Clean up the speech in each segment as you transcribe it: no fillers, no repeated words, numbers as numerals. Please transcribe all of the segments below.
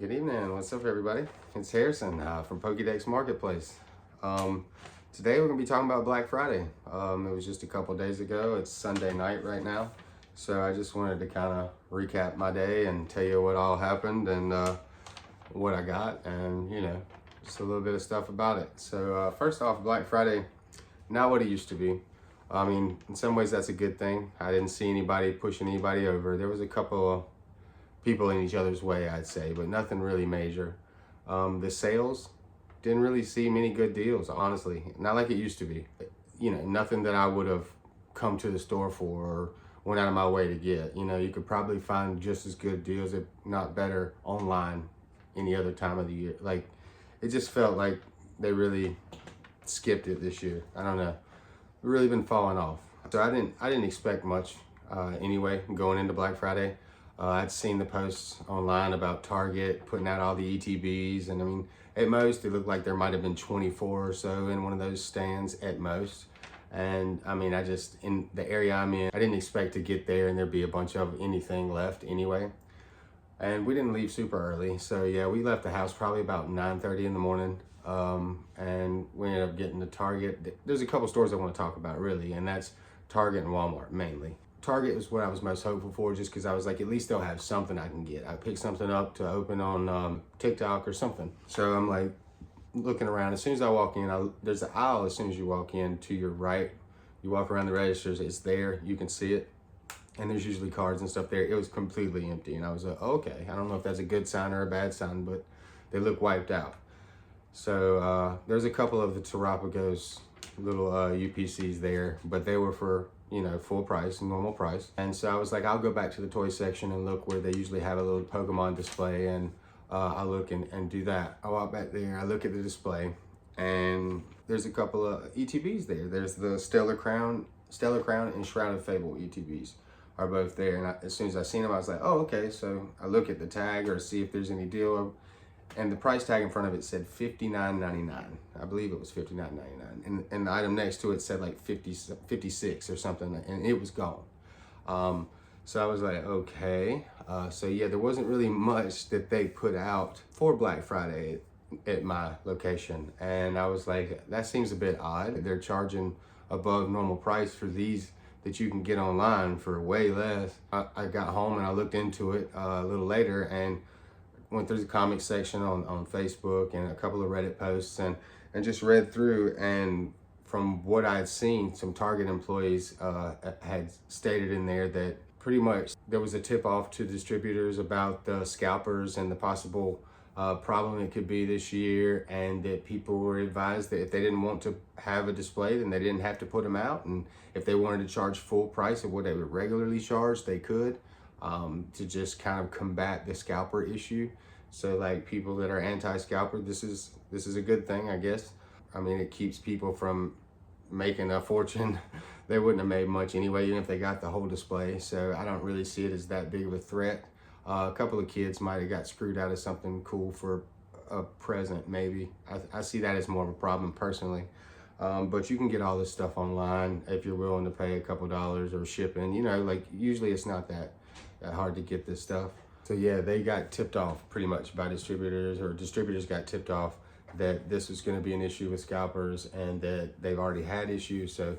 Good evening. What's up, everybody? It's Harrison from Pokedex Marketplace. Today we're going to be talking about Black Friday. It was just a couple days ago. It's Sunday night right now. So I just wanted to kind of recap my day and tell you what all happened and what I got and, just a little bit of stuff about it. So first off, Black Friday, not what it used to be. I mean, in some ways that's a good thing. I didn't see anybody pushing anybody over. There was a couple of people in each other's way, I'd say, but nothing really major. The sales, didn't really see many good deals, honestly. Not like it used to be. Nothing that I would have come to the store for or went out of my way to get. You could probably find just as good deals, if not better, online any other time of the year. Like, it just felt like they really skipped it this year. I don't know. We've really been falling off. So I didn't expect much anyway going into Black Friday. I'd seen the posts online about Target putting out all the ETBs, and I mean, at most, it looked like there might have been 24 or so in one of those stands at most. And I mean, in the area I'm in, I didn't expect to get there and there'd be a bunch of anything left anyway. And we didn't leave super early. So yeah, we left the house probably about 9:30 in the morning. And we ended up getting to Target. There's a couple stores I want to talk about really, and that's Target and Walmart mainly. Target was what I was most hopeful for, just because I was like, at least they'll have something I can get. I picked something up to open on TikTok or something. So I'm like looking around. As soon as I walk in, there's an aisle as soon as you walk in to your right. You walk around the registers, it's there, you can see it. And there's usually cards and stuff there. It was completely empty. And I was like, oh, okay. I don't know if that's a good sign or a bad sign, but they look wiped out. So there's a couple of the Terapagos little UPCs there, but they were for full price, normal price. And so I was like, I'll go back to the toy section and look where they usually have a little Pokemon display, and I'll look and do that. I walk back there, I look at the display, and there's a couple of ETBs there. There's the Stellar Crown and Shrouded Fable ETBs are both there. And as soon as I seen them, I was like, oh, okay. So I look at the tag or see if there's any deal. And the price tag in front of it said $59.99. I believe it was $59.99. And the item next to it said like 56 or something, and it was gone. So I was like, okay. So yeah, there wasn't really much that they put out for Black Friday at my location. And I was like, that seems a bit odd. They're charging above normal price for these that you can get online for way less. I got home and I looked into it a little later and went through the comic section on Facebook and a couple of Reddit posts and just read through, and from what I had seen, some Target employees had stated in there that pretty much there was a tip off to distributors about the scalpers and the possible problem it could be this year, and that people were advised that if they didn't want to have a display, then they didn't have to put them out, and if they wanted to charge full price of what they would regularly charge, they could. To just kind of combat the scalper issue. So like people that are anti-scalper, this is a good thing, I guess. I mean, it keeps people from making a fortune. They wouldn't have made much anyway, even if they got the whole display. So I don't really see it as that big of a threat. A couple of kids might have got screwed out of something cool for a present, maybe. I see that as more of a problem personally. But you can get all this stuff online if you're willing to pay a couple dollars or shipping. Like usually it's not that hard to get this stuff. So yeah, they got tipped off pretty much by distributors, or distributors got tipped off that this was going to be an issue with scalpers and that they've already had issues. So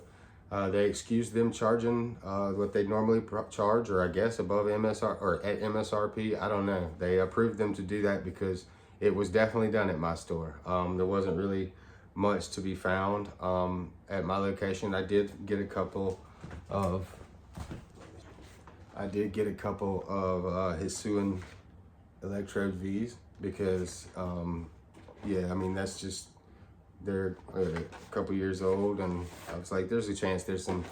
they excused them charging what they normally charge, or I guess above MSR or at MSRP. I don't know. They approved them to do that because it was definitely done at my store. There wasn't really much to be found at my location. I did get a couple of Hisuian Electrode Vs because, yeah, I mean, that's just, they're a couple years old, and I was like, there's a chance there's some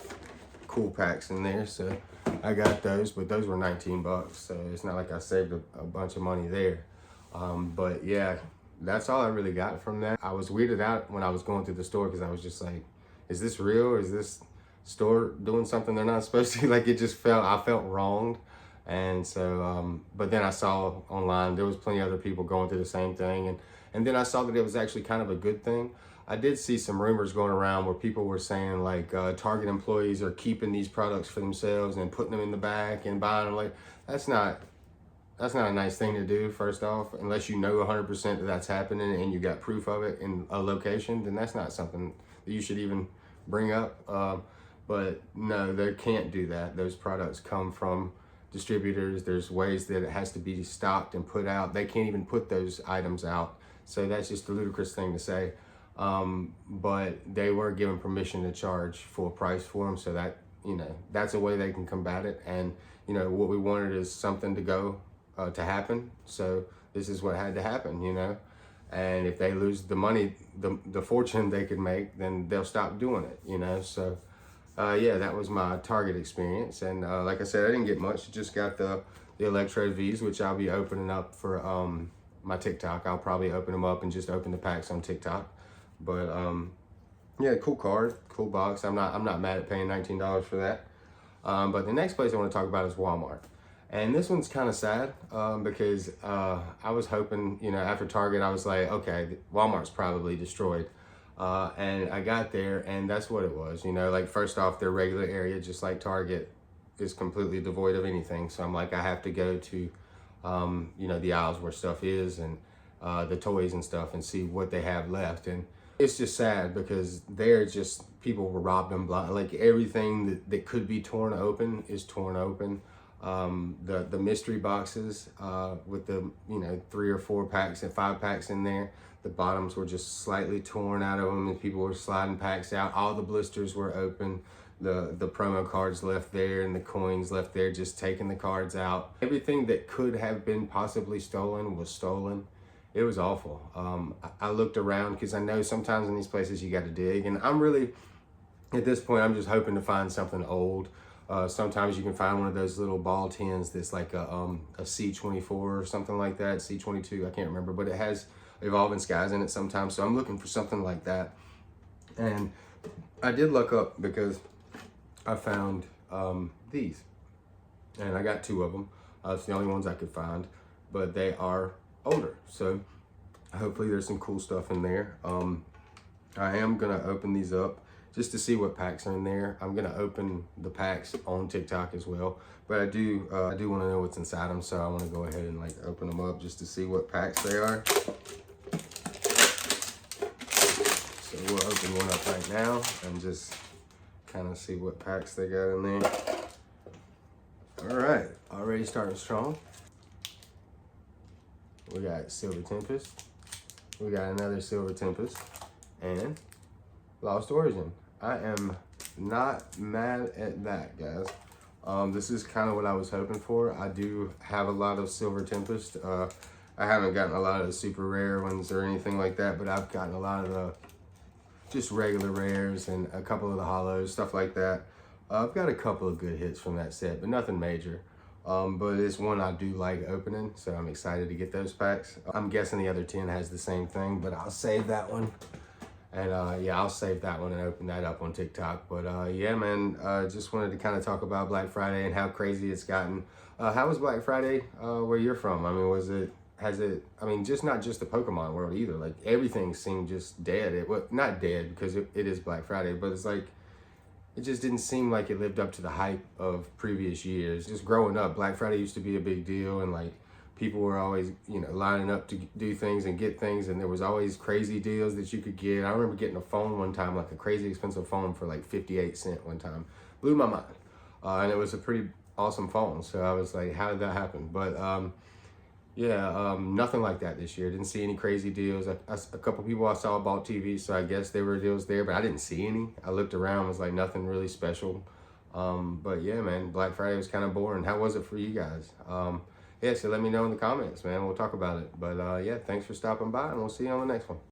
cool packs in there. So I got those, but those were 19 bucks. So it's not like I saved a bunch of money there. But yeah, that's all I really got from that. I was weirded out when I was going through the store because I was just like, is this real? Is this store doing something they're not supposed to? Like, I felt wronged. And so but then I saw online there was plenty of other people going through the same thing, and then I saw that it was actually kind of a good thing. I did see some rumors going around where people were saying like Target employees are keeping these products for themselves and putting them in the back and buying them later. That's not that's not a nice thing to do, first off. Unless you know 100% that that's happening and you got proof of it in a location, then that's not something that you should even bring up. But no, they can't do that. Those products come from distributors. There's ways that it has to be stocked and put out. They can't even put those items out. So that's just a ludicrous thing to say. But they were given permission to charge full price for them. So that, you know, that's a way they can combat it. And, you know, what we wanted is something to go, to happen. So this is what had to happen, you know. And if they lose the money, the fortune they could make, then they'll stop doing it, you know. So yeah, that was my Target experience. And like I said, I didn't get much. Just got the Electrode V's, which I'll be opening up for my TikTok. I'll probably open them up and just open the packs on TikTok. But yeah, cool card, cool box. I'm not mad at paying $19 for that. But the next place I want to talk about is Walmart. And this one's kind of sad because I was hoping, you know, after Target, I was like, okay, Walmart's probably destroyed. And I got there and that's what it was, you know. Like, first off, their regular area, just like Target, is completely devoid of anything. So I'm like, I have to go to, you know, the aisles where stuff is and the toys and stuff and see what they have left. And it's just sad because they're just, people were robbed them blind. Like, everything that could be torn open is torn open. The mystery boxes with the, you know, 3 or 4 packs and 5 packs in there, the bottoms were just slightly torn out of them and people were sliding packs out. All the blisters were open. The promo cards left there and the coins left there, just taking the cards out. Everything that could have been possibly stolen was stolen. It was awful. I looked around because I know sometimes in these places you got to dig, and I'm really, at this point, I'm just hoping to find something old. Sometimes you can find one of those little ball tins that's like a C24 or something like that, C22, I can't remember, but it has Evolving Skies in it sometimes. So I'm looking for something like that. And I did look up because I found these, and I got 2 of them. It's the only ones I could find, but they are older. So hopefully there's some cool stuff in there. I am gonna open these up just to see what packs are in there. I'm gonna open the packs on TikTok as well, but I do want to know what's inside them, so I want to go ahead and like open them up just to see what packs they are. So we'll open one up right now and just kind of see what packs they got in there. All right, already starting strong. We got Silver Tempest. We got another Silver Tempest and Lost Origin. I am not mad at that, guys. This is kind of what I was hoping for. I do have a lot of Silver Tempest. I haven't gotten a lot of the super rare ones or anything like that, but I've gotten a lot of the just regular rares and a couple of the hollows, stuff like that. I've got a couple of good hits from that set, but nothing major. But it's one I do like opening, so I'm excited to get those packs. I'm guessing the other 10 has the same thing, but I'll save that one. And yeah, I'll save that one and open that up on TikTok. But yeah, man, just wanted to kind of talk about Black Friday and how crazy it's gotten. How was Black Friday where you're from? I mean, I mean, just not just the Pokemon world either. Like, everything seemed just dead. Well, not dead because it is Black Friday, but it's like, it just didn't seem like it lived up to the hype of previous years. Just growing up, Black Friday used to be a big deal, and like, people were always, you know, lining up to do things and get things, and there was always crazy deals that you could get. I remember getting a phone one time, like a crazy expensive phone for like 58 cents one time. Blew my mind. And it was a pretty awesome phone. So I was like, how did that happen? But yeah, nothing like that this year. Didn't see any crazy deals. A couple people I saw bought TVs, so I guess there were deals there, but I didn't see any. I looked around, was like, nothing really special. But yeah, man, Black Friday was kind of boring. How was it for you guys? Yeah, so let me know in the comments, man. We'll talk about it. But yeah, thanks for stopping by, and we'll see you on the next one.